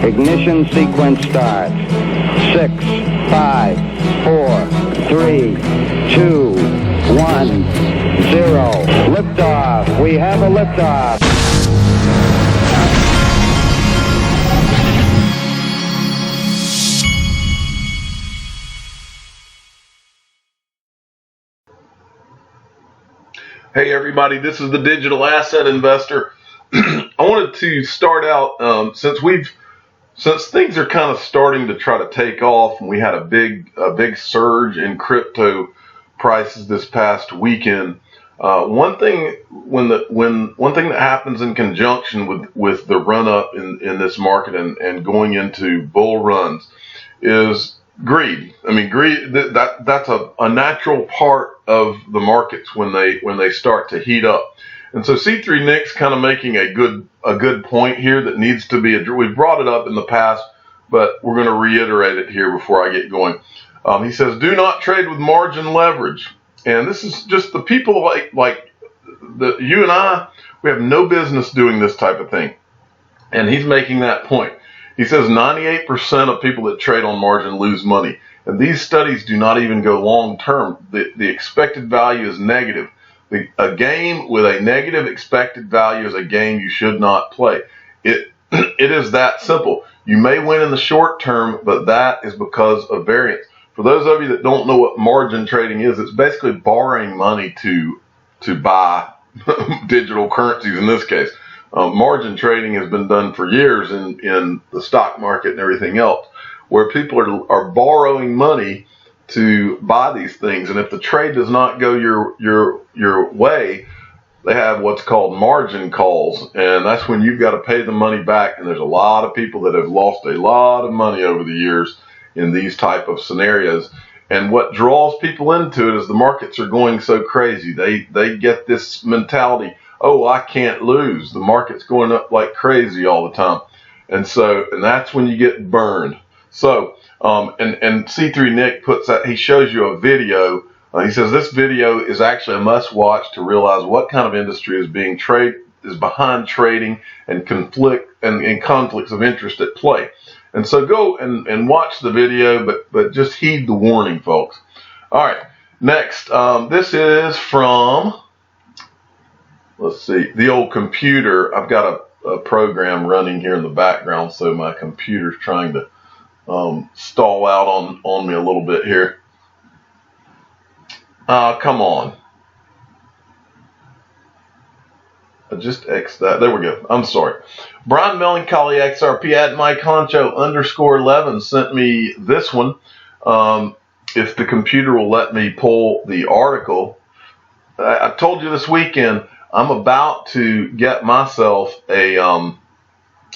Ignition sequence starts. 6, 5, 4, 3, 2, 1, 0. Liftoff. We have a liftoff. Hey everybody, this is the Digital Asset Investor. I wanted to start out since things are kind of starting to try to take off, and we had a big surge in crypto prices this past weekend. One thing that happens in conjunction with the run up in this market and going into bull runs is greed. I mean, greed, that's a natural part of the markets when they start to heat up. And so C3 Nick's kind of making a good point here that needs to be addressed. We've brought it up in the past, but we're going to reiterate it here before I get going. He says, do not trade with margin leverage. And this is just the people like you and I, we have no business doing this type of thing. And he's making that point. He says 98% of people that trade on margin lose money. And these studies do not even go long term. The expected value is negative. A game with a negative expected value is a game you should not play. It is that simple. You may win in the short term, but that is because of variance. For those of you that don't know what margin trading is, it's basically borrowing money to buy digital currencies in this case. Margin trading has been done for years in the stock market and everything else, where people are borrowing money to buy these things. And if the trade does not go your way, they have what's called margin calls. And that's when you've got to pay the money back. And there's a lot of people that have lost a lot of money over the years in these type of scenarios. And what draws people into it is the markets are going so crazy. They get this mentality, oh, I can't lose. The market's going up like crazy all the time. And that's when you get burned. So, and C3 Nick puts that, he shows you a video. He says this video is actually a must watch to realize what kind of industry is behind trading and conflicts of interest at play. And so go and watch the video, but just heed the warning, folks. All right, next, this is from, let's see, the old computer. I've got a program running here in the background, so my computer's trying to stall out on me a little bit here. Come on. I just X that. There we go. I'm sorry. Brian Melancholy XRP at Mike Honcho _11 sent me this one. If the computer will let me pull the article. I told you this weekend I'm about to get myself I'm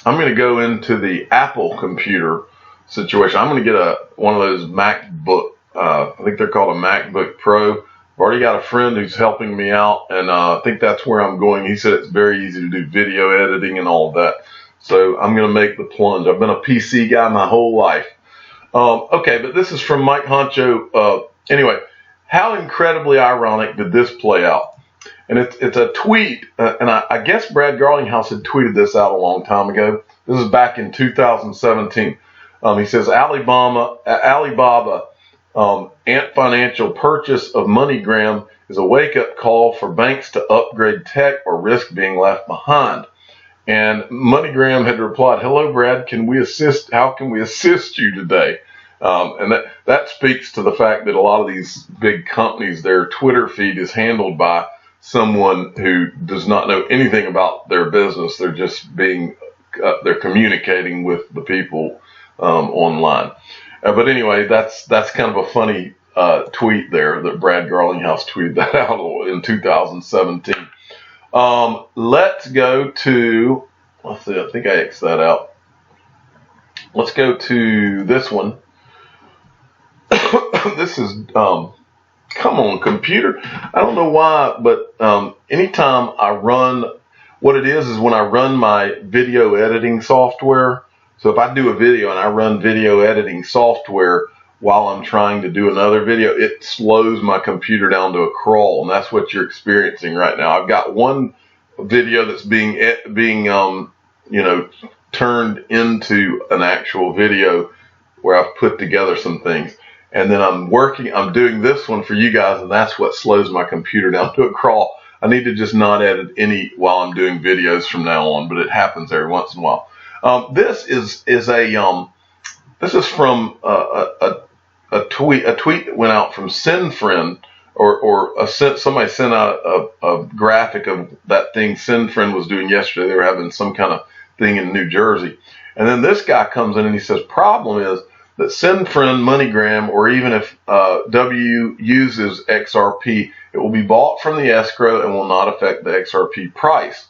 going to go into the Apple computer situation. I'm going to get one of those MacBook, I think they're called a MacBook Pro. I've already got a friend who's helping me out, and I think that's where I'm going. He said it's very easy to do video editing and all of that. So I'm going to make the plunge. I've been a PC guy my whole life. Okay, but this is from Mike Honcho. Anyway, how incredibly ironic did this play out? And it's a tweet, and I guess Brad Garlinghouse had tweeted this out a long time ago. This is back in 2017. He says Alibaba Ant Financial purchase of MoneyGram is a wake-up call for banks to upgrade tech or risk being left behind. And MoneyGram had replied, "Hello, Brad. Can we assist? How can we assist you today?" And that speaks to the fact that a lot of these big companies, their Twitter feed is handled by someone who does not know anything about their business. They're just they're communicating with the people online. But anyway, that's kind of a funny tweet there that Brad Garlinghouse tweeted that out in 2017. Let's go to, let's see, I think I X'd that out. Let's go to this one. This is, come on, computer. I don't know why, but anytime I run, what it is when I run my video editing software. So if I do a video and I run video editing software while I'm trying to do another video, it slows my computer down to a crawl, and that's what you're experiencing right now. I've got one video that's being turned into an actual video where I've put together some things. And then I'm doing this one for you guys, and that's what slows my computer down to a crawl. I need to just not edit any while I'm doing videos from now on, but it happens every once in a while. This is from a tweet that went out from SendFriend, somebody sent out a graphic of that thing SendFriend was doing yesterday. They were having some kind of thing in New Jersey, and then this guy comes in and he says, problem is that SendFriend, MoneyGram, or even if W uses XRP, it will be bought from the escrow and will not affect the XRP price.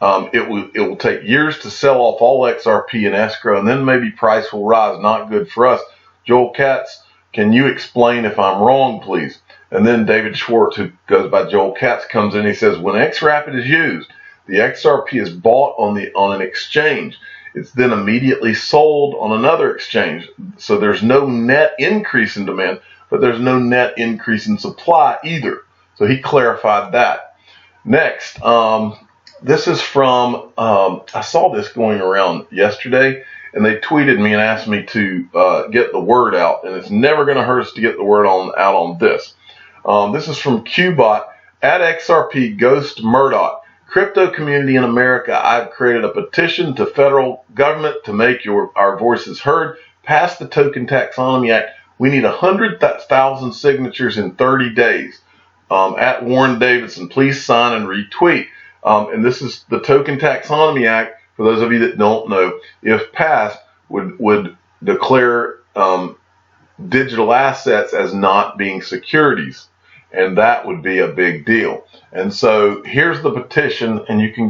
It will take years to sell off all XRP in escrow, and then maybe price will rise. Not good for us. Joel Katz, can you explain if I'm wrong, please? And then David Schwartz, who goes by Joel Katz, comes in and he says, when XRapid is used, the XRP is bought on an exchange. It's then immediately sold on another exchange. So there's no net increase in demand, but there's no net increase in supply either. So he clarified that. Next, this is from, I saw this going around yesterday, and they tweeted me and asked me to get the word out, and it's never going to hurt us to get the word out on this. This is from Qbot at XRP Ghost Murdoch. Crypto community in America, I've created a petition to federal government to make our voices heard. Pass the Token Taxonomy Act. We need 100,000 signatures in 30 days. At Warren Davidson, please sign and retweet. And this is the Token Taxonomy Act, for those of you that don't know, if passed, would declare digital assets as not being securities. And that would be a big deal. And so here's the petition, and you can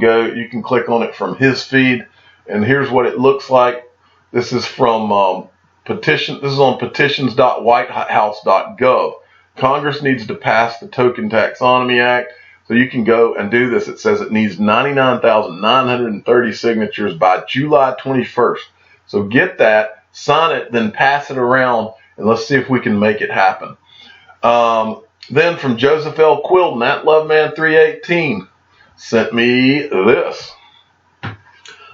click on it from his feed, and here's what it looks like. This is from petition. This is on petitions.whitehouse.gov. Congress needs to pass the Token Taxonomy Act, so you can go and do this. It says it needs 99,930 signatures by July 21st. So get that, sign it, then pass it around, and let's see if we can make it happen. Then from Joseph L. Quilden at Loveman318 sent me this.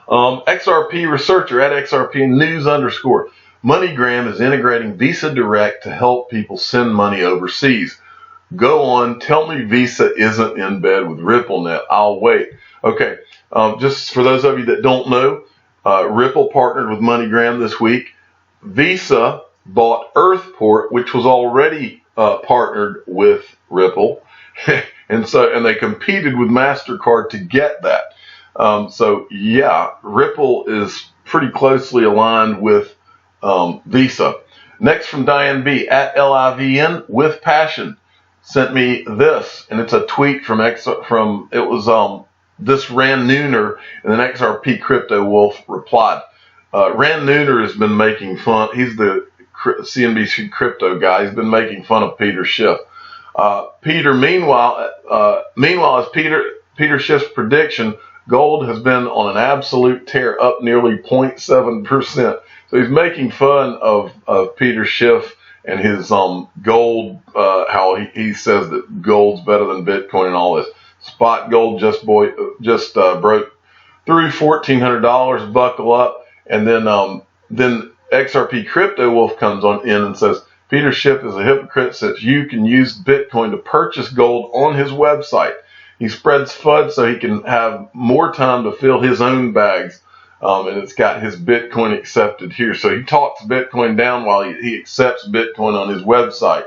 XRP researcher at XRP News _ MoneyGram is integrating Visa Direct to help people send money overseas. Go on, tell me Visa isn't in bed with RippleNet. I'll wait. Okay, just for those of you that don't know, Ripple partnered with MoneyGram this week. Visa bought Earthport, which was already partnered with Ripple, and they competed with MasterCard to get that. So yeah, Ripple is pretty closely aligned with Visa. Next from Diane B at LIVN with passion sent me this, and it's a tweet from this Ran Nooner, and then XRP Crypto Wolf replied. Ran Nooner has been making fun. He's the CNBC crypto guy. He's been making fun of Peter Schiff. Meanwhile, as Peter Schiff's prediction, gold has been on an absolute tear, up nearly 0.7%. So he's making fun of Peter Schiff and his gold, how he says that gold's better than Bitcoin and all this. Spot gold just broke through $1,400. Buckle up, and then XRP Crypto Wolf comes in and says, Peter Schiff is a hypocrite since you can use Bitcoin to purchase gold on his website. He spreads FUD so he can have more time to fill his own bags, and it's got his Bitcoin accepted here. So he talks Bitcoin down while he accepts Bitcoin on his website.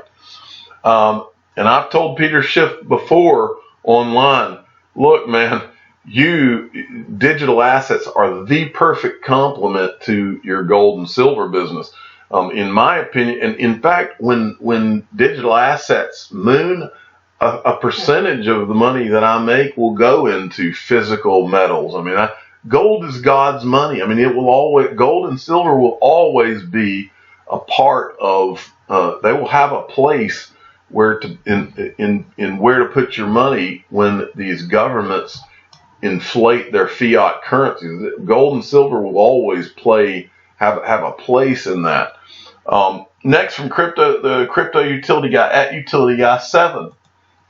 And I've told Peter Schiff before online, look, man, digital assets are the perfect complement to your gold and silver business. In my opinion, and in fact, when digital assets moon, a percentage of the money that I make will go into physical metals. I mean, gold is God's money. I mean, gold and silver will always be a part of, they will have a place where in where to put your money when these governments inflate their fiat currencies. Gold and silver will always have a place in that. Next from the crypto utility guy at Utility Guy 7,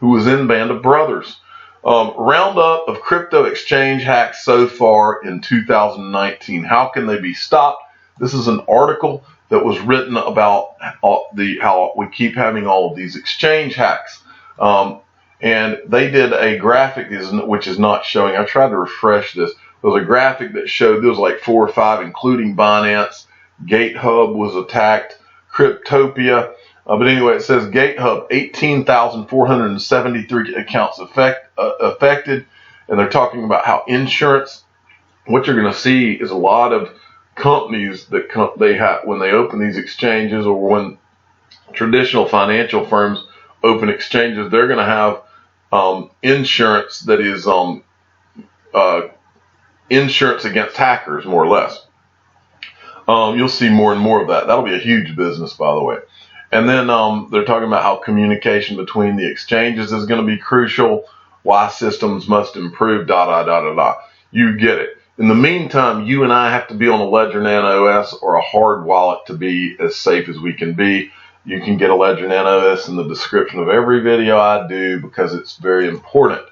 who was in Band of Brothers. Roundup of crypto exchange hacks so far in 2019. How can they be stopped? This is an article that was written about how we keep having all of these exchange hacks. And they did a graphic which is not showing. I tried to refresh this. There was a graphic that showed there was like 4 or 5, including Binance. GateHub was attacked. Cryptopia. But anyway, it says GateHub, 18,473 accounts affected. And they're talking about how insurance, what you're going to see is a lot of companies that they have when they open these exchanges, or when traditional financial firms open exchanges, they're going to have insurance that is insurance against hackers, more or less. You'll see more and more of that. That'll be a huge business, by the way. And then they're talking about how communication between the exchanges is going to be crucial, why systems must improve, You get it. In the meantime, you and I have to be on a Ledger Nano S or a hard wallet to be as safe as we can be. You can get a Ledger Nano S in the description of every video I do, because it's very important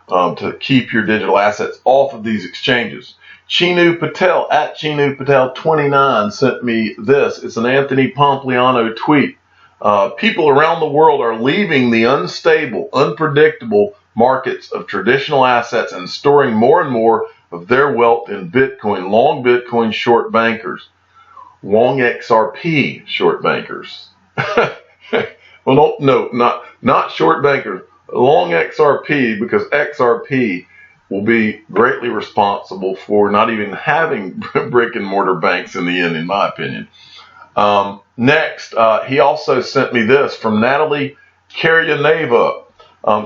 to keep your digital assets off of these exchanges. Chinu Patel at Chinu Patel 29 sent me this. It's an Anthony Pompliano tweet. People around the world are leaving the unstable, unpredictable markets of traditional assets and storing more and more of their wealth in Bitcoin. Long Bitcoin short bankers. Long XRP short bankers. Well, no, not short bankers. Long XRP, because XRP will be greatly responsible for not even having brick and mortar banks in the end, in my opinion. Next, he also sent me this from Natalie Karyaneva.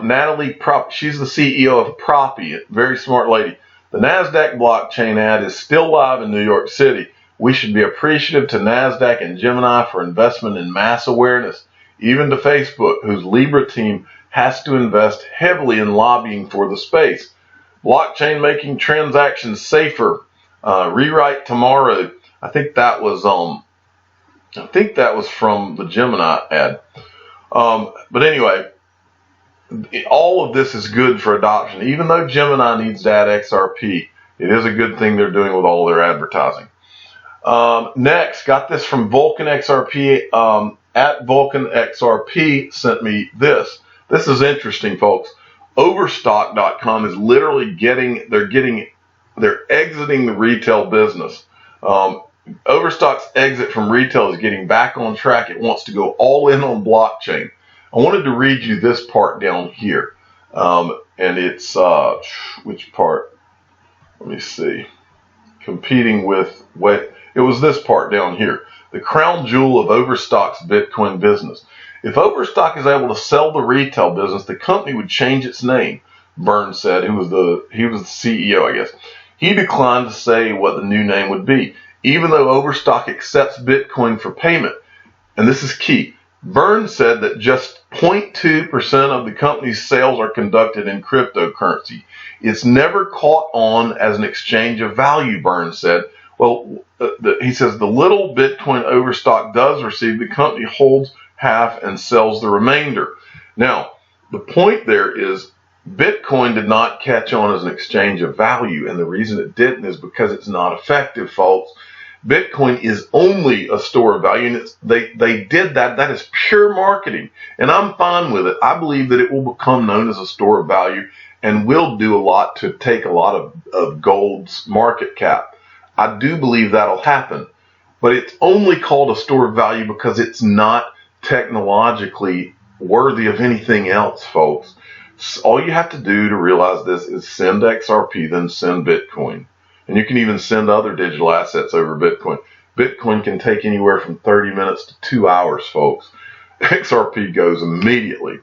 Natalie, she's the CEO of Proppy, very smart lady. The NASDAQ blockchain ad is still live in New York City. We should be appreciative to NASDAQ and Gemini for investment in mass awareness, even to Facebook, whose Libra team has to invest heavily in lobbying for the space. Blockchain making transactions safer. Rewrite tomorrow. I think that was from the Gemini ad. But anyway, all of this is good for adoption. Even though Gemini needs to add XRP, it is a good thing they're doing with all their advertising. Next, got this from Vulcan XRP. At Vulcan XRP sent me this. This is interesting, folks. Overstock.com is literally they're exiting the retail business. Overstock's exit from retail is getting back on track. It wants to go all in on blockchain. I wanted to read you this part down here. And it's, which part? Let me see. Competing with, it was this part down here. The crown jewel of Overstock's Bitcoin business. If Overstock is able to sell the retail business, the company would change its name, Burns said. He was the CEO, I guess. He declined to say what the new name would be, even though Overstock accepts Bitcoin for payment. And this is key. Burns said that just 0.2% of the company's sales are conducted in cryptocurrency. It's never caught on as an exchange of value, Burns said. Well, he says the little Bitcoin Overstock does receive, the company holds half and sells the remainder. Now, the point there is Bitcoin did not catch on as an exchange of value, and the reason it didn't is because it's not effective, folks. Bitcoin is only a store of value, and they did that. That is pure marketing, and I'm fine with it. I believe that it will become known as a store of value and will do a lot to take a lot of gold's market cap. I do believe that'll happen, but it's only called a store of value because it's not technologically worthy of anything else, folks. So all you have to do to realize this is send XRP, then send Bitcoin. And you can even send other digital assets over Bitcoin. Bitcoin can take anywhere from 30 minutes to 2 hours, folks. XRP goes immediately.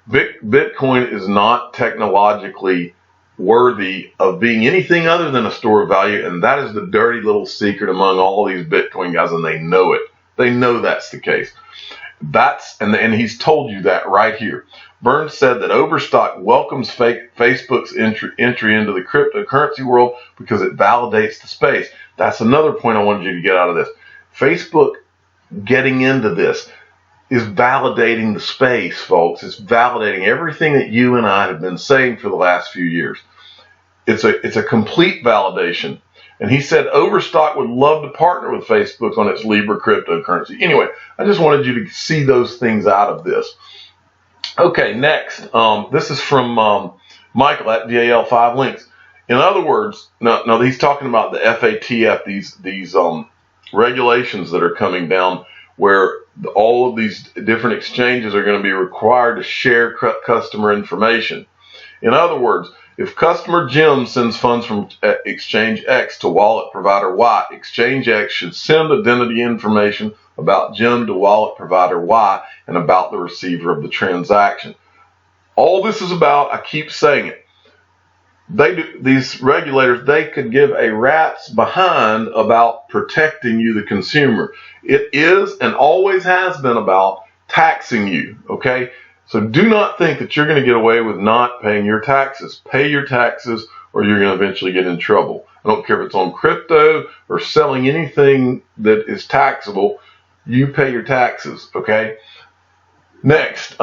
Bitcoin is not technologically worthy of being anything other than a store of value, and that is the dirty little secret among all these Bitcoin guys, and they know it. They know that's the case. And he's told you that right here. Burns said that Overstock welcomes Facebook's entry into the cryptocurrency world because it validates the space. That's another point I wanted you to get out of this. Facebook getting into this. is validating the space, folks. It's validating everything that you and I have been saying for the last few years. It's a complete validation. And he said Overstock would love to partner with Facebook on its Libra cryptocurrency. Anyway, I just wanted you to see those things out of this. Okay, next. This is from Michael at VAL5 Links. In other words, no, he's talking about the FATF, these regulations that are coming down, where all of these different exchanges are going to be required to share customer information. In other words, if customer Jim sends funds from exchange X to wallet provider Y, exchange X should send identity information about Jim to wallet provider Y and about the receiver of the transaction. All this is about, I keep saying it, these regulators, they could give a rat's behind about protecting you, the consumer. It is and always has been about taxing you, okay? So do not think that you're going to get away with not paying your taxes. Pay your taxes or you're going to eventually get in trouble. I don't care if it's on crypto or selling anything that is taxable, you pay your taxes, okay? Next,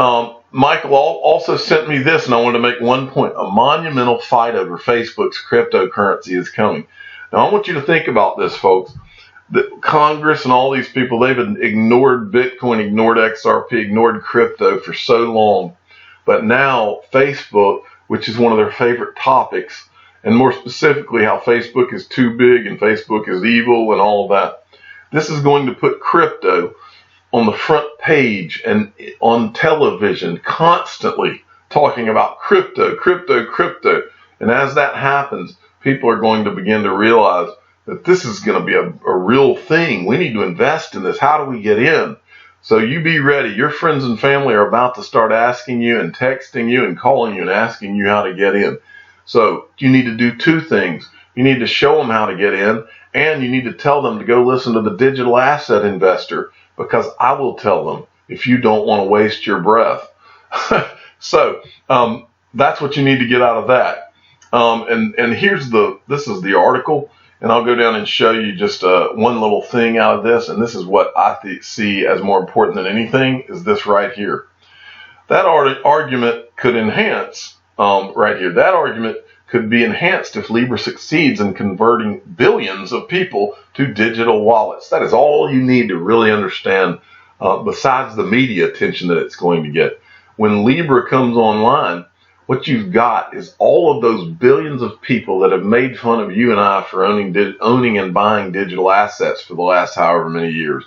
Michael also sent me this, and I wanted to make one point. A monumental fight over Facebook's cryptocurrency is coming. Now, I want you to think about this, folks. The Congress and all these people, they've ignored Bitcoin, ignored XRP, ignored crypto for so long. But now Facebook, which is one of their favorite topics, and more specifically how Facebook is too big and Facebook is evil and all of that, this is going to put crypto on the front page and on television, constantly talking about crypto, crypto, crypto. And as that happens, people are going to begin to realize that this is going to be a real thing. We need to invest in this. How do we get in? So you be ready. Your friends and family are about to start asking you and texting you and calling you and asking you how to get in. So you need to do two things. You need to show them how to get in, and you need to tell them to go listen to the Digital Asset Investor, because I will tell them if you don't want to waste your breath. So that's what you need to get out of that. And this is the article, and I'll go down and show you just one little thing out of this. And this is what I see as more important than anything, is this right here. That argument could enhance right here. That argument could be enhanced if Libra succeeds in converting billions of people to digital wallets. That is all you need to really understand, besides the media attention that it's going to get. When Libra comes online, what you've got is all of those billions of people that have made fun of you and I for owning and buying digital assets for the last however many years.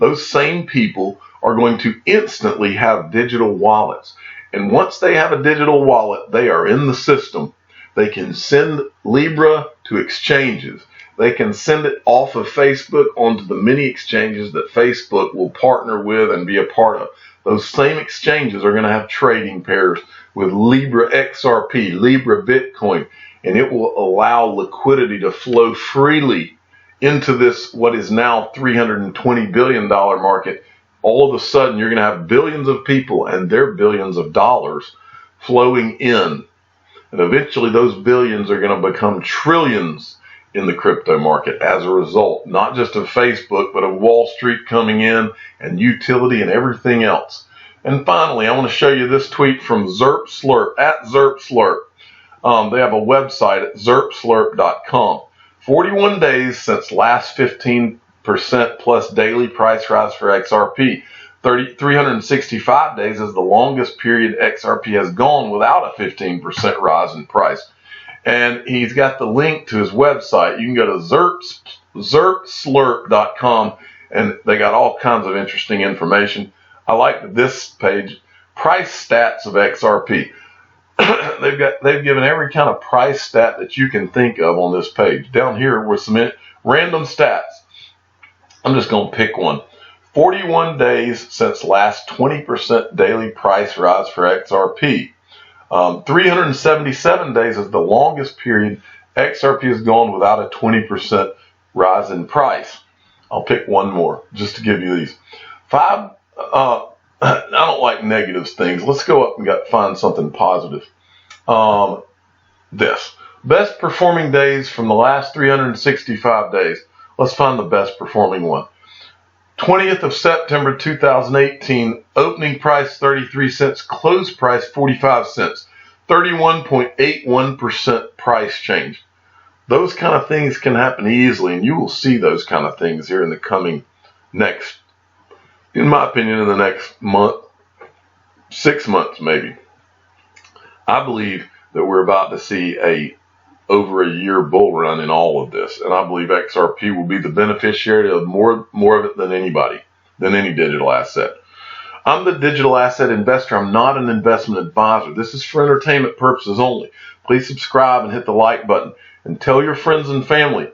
Those same people are going to instantly have digital wallets. And once they have a digital wallet, they are in the system. They can send Libra to exchanges. They can send it off of Facebook onto the many exchanges that Facebook will partner with and be a part of. Those same exchanges are going to have trading pairs with Libra XRP, Libra Bitcoin, and it will allow liquidity to flow freely into this, what is now $320 billion market. All of a sudden, you're going to have billions of people and their billions of dollars flowing in. And eventually those billions are going to become trillions in the crypto market as a result, not just of Facebook, but of Wall Street coming in and utility and everything else. And finally, I want to show you this tweet from Zerp Slurp, at Zerp Slurp. They have a website at zerpslurp.com. 41 days since last 15% plus daily price rise for XRP. 365 days is the longest period XRP has gone without a 15% rise in price. And he's got the link to his website. You can go to zerpslurp.com, and they got all kinds of interesting information. I like this page, price stats of XRP. They've given every kind of price stat that you can think of on this page. Down here were some random stats. I'm just going to pick one. 41 days since last 20% daily price rise for XRP. 377 days is the longest period XRP has gone without a 20% rise in price. I'll pick one more just to give you these. I don't like negative things. Let's go up and find something positive. This. Best performing days from the last 365 days. Let's find the best performing one. 20th of September 2018, opening price 33 cents, close price 45 cents, 31.81% price change. Those kind of things can happen easily, and you will see those kind of things here in the coming in my opinion, in the next month, 6 months maybe. I believe that we're about to see over a year bull run in all of this, and I believe XRP will be the beneficiary of more of it than anybody, than any digital asset. I'm the digital asset investor. I'm not an investment advisor. This is for entertainment purposes only. Please subscribe and hit the like button, and tell your friends and family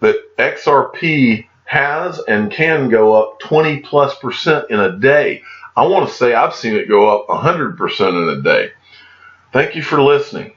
that XRP has and can go up 20+% in a day. I want to say I've seen it go up 100% in a day. Thank you for listening.